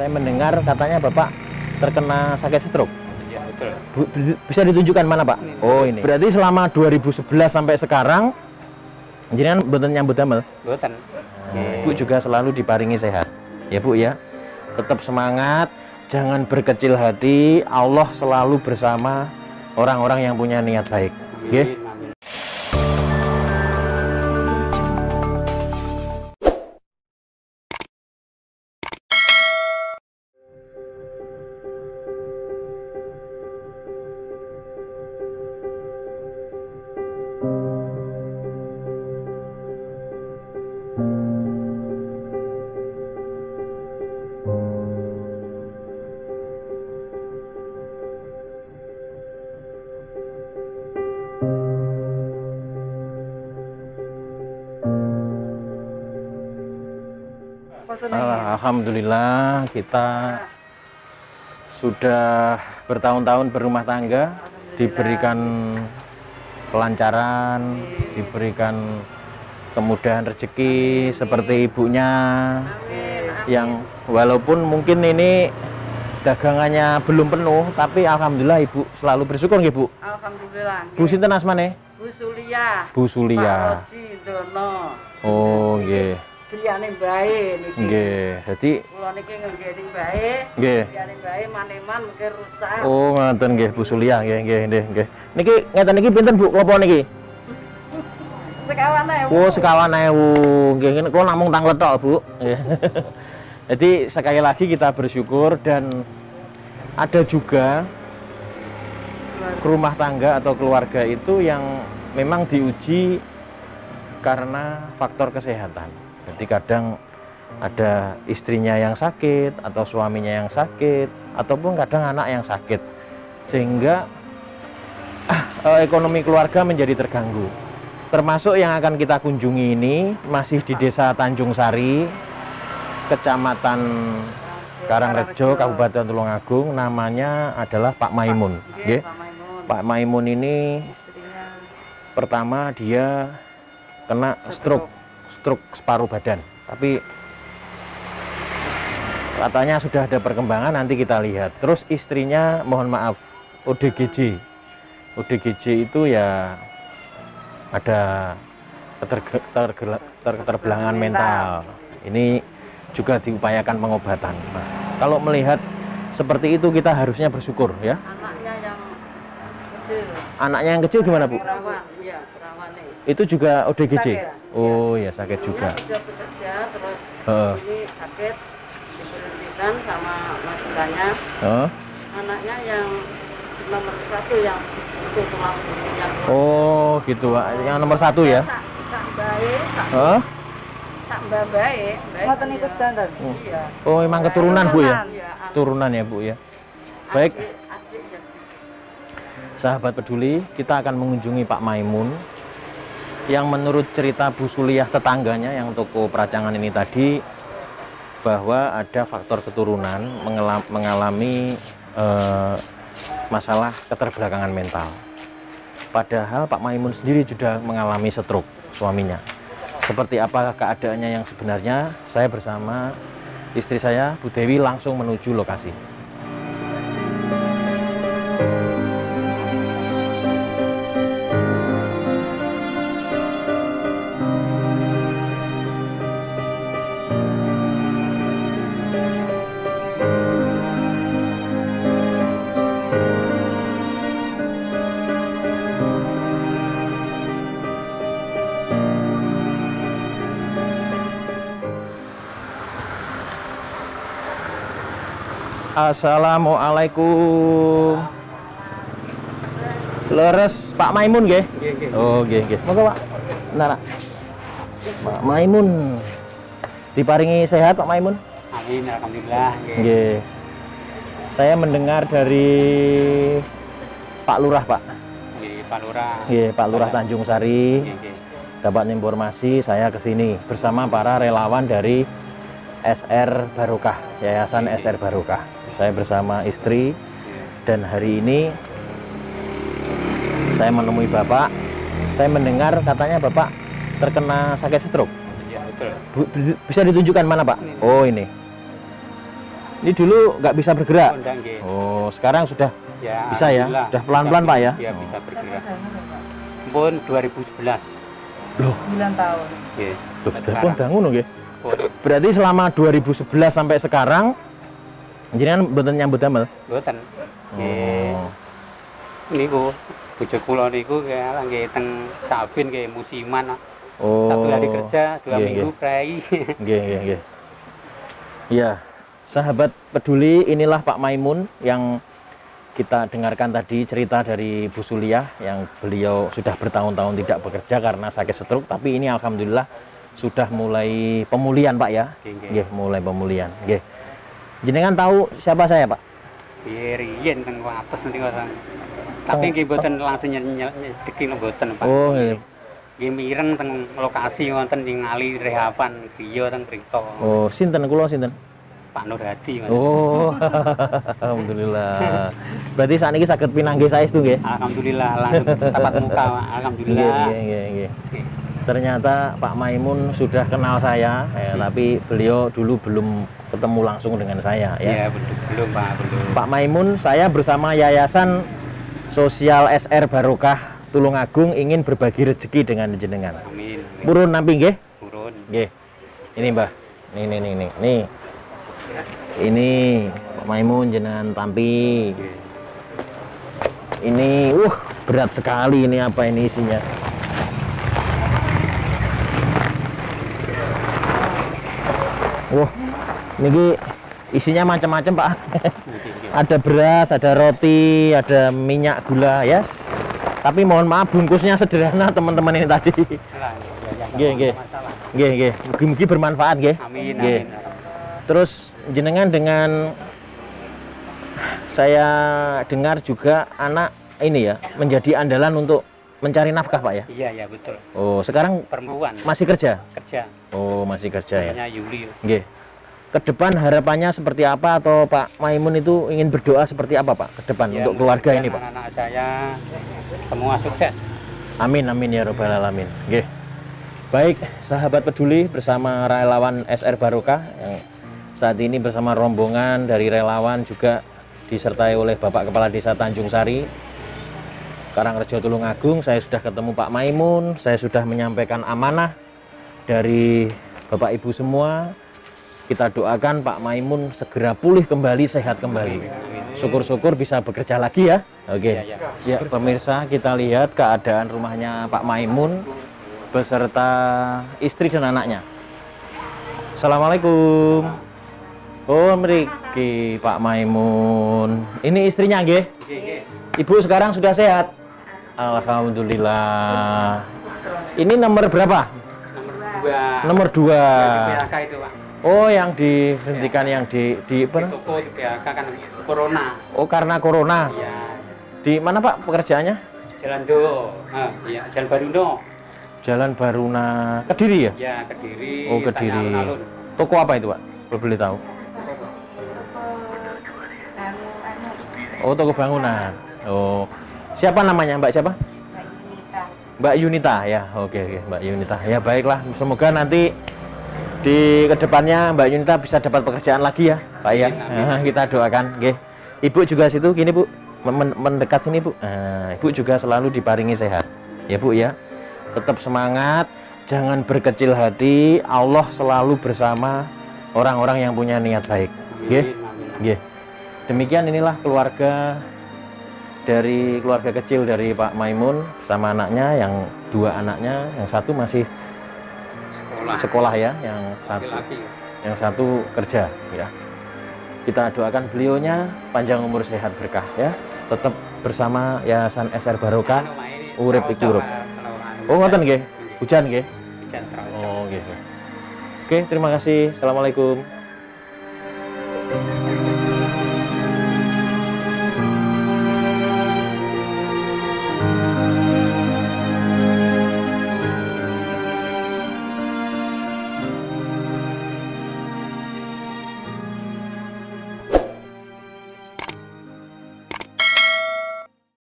Saya mendengar katanya Bapak terkena sakit stroke. Ya, betul. Bisa ditunjukkan mana Pak? Oh ini. Berarti selama 2011 sampai sekarang jenengan mboten nyambut damel? Boten. Bu juga selalu diparingi sehat. Ya Bu ya. Tetap semangat, jangan berkecil hati. Allah selalu bersama orang-orang yang punya niat baik. Nggih. Amin. Alhamdulillah kita sudah bertahun-tahun berumah tangga, diberikan kelancaran, diberikan kemudahan rezeki seperti ibunya yang walaupun mungkin ini dagangannya belum penuh, tapi alhamdulillah ibu selalu bersyukur nggih Bu. Alhamdulillah. Bu sinten asmane? Bu Sulia. Bu Sulia. Pak Roji Dono. Oh nggih. Griyane bae niki. Nggih. Dadi Kula niki nggeni bae. nggih. Griyane bae maneman mungkin rusak. Oh, ngoten nggih Bu Sulia, nggih. Niki ngeten niki pinten Bu klopo niki? Sekawan ae. Oh, 50.000. Nggih, kula namung tang letok, Bu. Nggih. Jadi sekali lagi kita bersyukur dan ada juga rumah tangga atau keluarga itu yang memang diuji karena faktor kesehatan. Jadi kadang ada istrinya yang sakit atau suaminya yang sakit ataupun kadang anak yang sakit sehingga ekonomi keluarga menjadi terganggu. Termasuk yang akan kita kunjungi ini masih di Desa Tanjung Sari, Kecamatan Karangrejo, Kabupaten Tulungagung. Namanya adalah Pak Maimun. Nggih, Nggih. Pak Maimun ini istrinya pertama dia kena stroke separuh badan, tapi katanya sudah ada perkembangan, nanti kita lihat. Terus istrinya mohon maaf ODGJ itu ya ada keterbelangan mental. Ini juga diupayakan pengobatan. Nah, kalau melihat seperti itu kita harusnya bersyukur ya. anaknya yang kecil. Anaknya yang kecil gimana Bu? Perawan, iya, perawan nih. Itu juga ODGJ? Sakit. Oh ya sakit juga. Dia sudah bekerja terus Heeh. ini sakit diberhentikan sama majikannya. Heeh. Anaknya yang nomor 1 yang itu tulang yang Oh gitu, yang nomor 1 ya? sak bae, Heeh. sak bae. Ngoten niku sedanten. Iya. Oh memang keturunan Bu ya? Iya, Turunan ya Bu ya. Baik, adik ya. sahabat peduli, kita akan mengunjungi Pak Maimun yang menurut cerita Bu Suliah tetangganya yang toko peracangan ini tadi, bahwa ada faktor keturunan mengalami masalah keterbelakangan mental. Padahal Pak Maimun sendiri sudah mengalami stroke suaminya. Seperti apa keadaannya yang sebenarnya, saya bersama istri saya Bu Dewi langsung menuju lokasi. Assalamualaikum. Leres Pak Maimun nggih? Nggih. Oh nggih. Monggo Pak. Nah, Pak Maimun diparingi sehat Pak Maimun? Amin, alhamdulillah. Nggih. Saya mendengar dari Pak Lurah Pak. Nggih, Pak Lurah. Nggih, Pak Lurah Tanjung Sari. Nggih. Dapat informasi saya ke sini bersama para relawan dari SR Barokah, Yayasan SR Barokah. Saya bersama istri dan hari ini saya menemui Bapak. Saya mendengar katanya Bapak terkena sakit stroke. Ya, betul. Bisa ditunjukkan mana Pak? Oh ini. Ini dulu nggak bisa bergerak. Enggak nggih. Oh, sekarang sudah Ya, bisa ya? alhamdulillah. Sudah pelan-pelan, Pak, ya? Iya, bisa bergerak. Pun 2011. Loh, 9 tahun. Nggih. loh, sudah pun dangun nggih. Pun Berarti selama 2011 sampai sekarang jenengan mboten nyambut damel. mboten. Nggih. Oh. Niku bojo kula niku nggih teng Sabin nggih musiman. Oh. 1 hari kerja, 2 Nggih, minggu prei. Nggih, nggih, nggih. Iya, sahabat peduli, inilah Pak Maimun yang kita dengarkan tadi cerita dari Bu Suliah yang beliau sudah bertahun-tahun tidak bekerja karena sakit stroke, tapi ini alhamdulillah sudah mulai pemulihan, Pak ya. Nggih, mulai pemulihan. Nggih. Jenengan tahu siapa saya, Pak? Riyen teng Wates nanti ngoten. Tapi nggih mboten langsung nyedeki mboten, Pak. Oh, nggih. Nggih mireng teng lokasi wonten ing ngali rehapan griya teng Brito. Oh, sinten kula sinten? Pak Nur Hadi. Oh, alhamdulillah. Berarti saat ini sakit pinanggih saestu nggih? Alhamdulillah langsung tatap muka, Pak. Alhamdulillah. Nggih. Ternyata Pak Maimun sudah kenal saya, tapi beliau dulu belum ketemu langsung dengan saya ya. Iya, belum, Pak, belum. Pak Maimun, saya bersama Yayasan Sosial SR Barokah Tulungagung ingin berbagi rezeki dengan jenengan. Amin. Purun nampi nggih? Turun. Nggih. Ini, Mbah. Nih. Ini Pak Maimun jenengan tampi. Ini berat sekali ini, apa ini isinya? Niki isinya macam-macam, Pak. Ada beras, ada roti, ada minyak gula ya. Tapi mohon maaf bungkusnya sederhana teman-teman ini tadi. Nggih. Mugi-mugi bermanfaat nggih. Amin. Nggih. Terus jenengan dengan saya dengar juga anak ini ya menjadi andalan untuk mencari nafkah, Pak ya. Iya, betul. Oh, sekarang Perempuan masih kerja? kerja. Oh, masih kerja ya. Namanya Yuli. Nggih. Ke depan harapannya seperti apa, atau Pak Maimun itu ingin berdoa seperti apa, Pak, ke depan Ya, untuk keluarga ini, Pak? anak-anak saya semua sukses. Amin ya robbal alamin. Nggih. Baik, sahabat peduli, bersama relawan SR Barokah yang saat ini bersama rombongan dari relawan juga disertai oleh Bapak Kepala Desa Tanjung Sari, Karangrejo Tulungagung. Saya sudah ketemu Pak Maimun, saya sudah menyampaikan amanah dari Bapak Ibu semua. Kita doakan Pak Maimun segera pulih kembali, sehat kembali. Syukur-syukur bisa bekerja lagi ya. Oke. Ya, pemirsa, kita lihat keadaan rumahnya Pak Maimun beserta istri dan anaknya. Assalamualaikum. Oh, mriki Pak Maimun. Ini istrinya nggih? Ibu sekarang sudah sehat? Alhamdulillah. Ini nomor berapa? Nomor 2. PHK itu, Pak. Oh, yang dihentikan yang di apa? Toko di PHK kan corona. Oh, karena corona. Iya. Di mana, Pak, pekerjaannya? Jalan Do. Iya, Jalan Baruno. Jalan Baruna, Kediri ya? Ya, Kediri. Oh, Kediri. Tanya alun-alun. Toko apa itu, Pak? Kalau boleh tahu. Oh, toko bangunan. Oh. Siapa namanya, Mbak siapa? Mbak Yunita ya. Oke, Mbak Yunita. Ya, baiklah. Semoga nanti di kedepannya Mbak Yunita bisa dapat pekerjaan lagi ya, Pak ya. Kita doakan. Nggih. Ibu juga situ gini, Bu. Mendekat sini, Bu. Ibu juga selalu diparingi sehat. Ya, Bu ya. Tetap semangat, jangan berkecil hati. Allah selalu bersama orang-orang yang punya niat baik. Nggih. Nggih. Demikian inilah keluarga kecil dari Pak Maimun sama anaknya, yang 2 anaknya, yang satu masih sekolah ya, yang satu kerja ya. Kita doakan beliaunya panjang umur, sehat, berkah ya. Tetap bersama Yayasan SR Barokah. Urip iku urip. Oh, ngoten nggih. Hujan nggih. Oh, nggih. Oke, terima kasih. Assalamualaikum.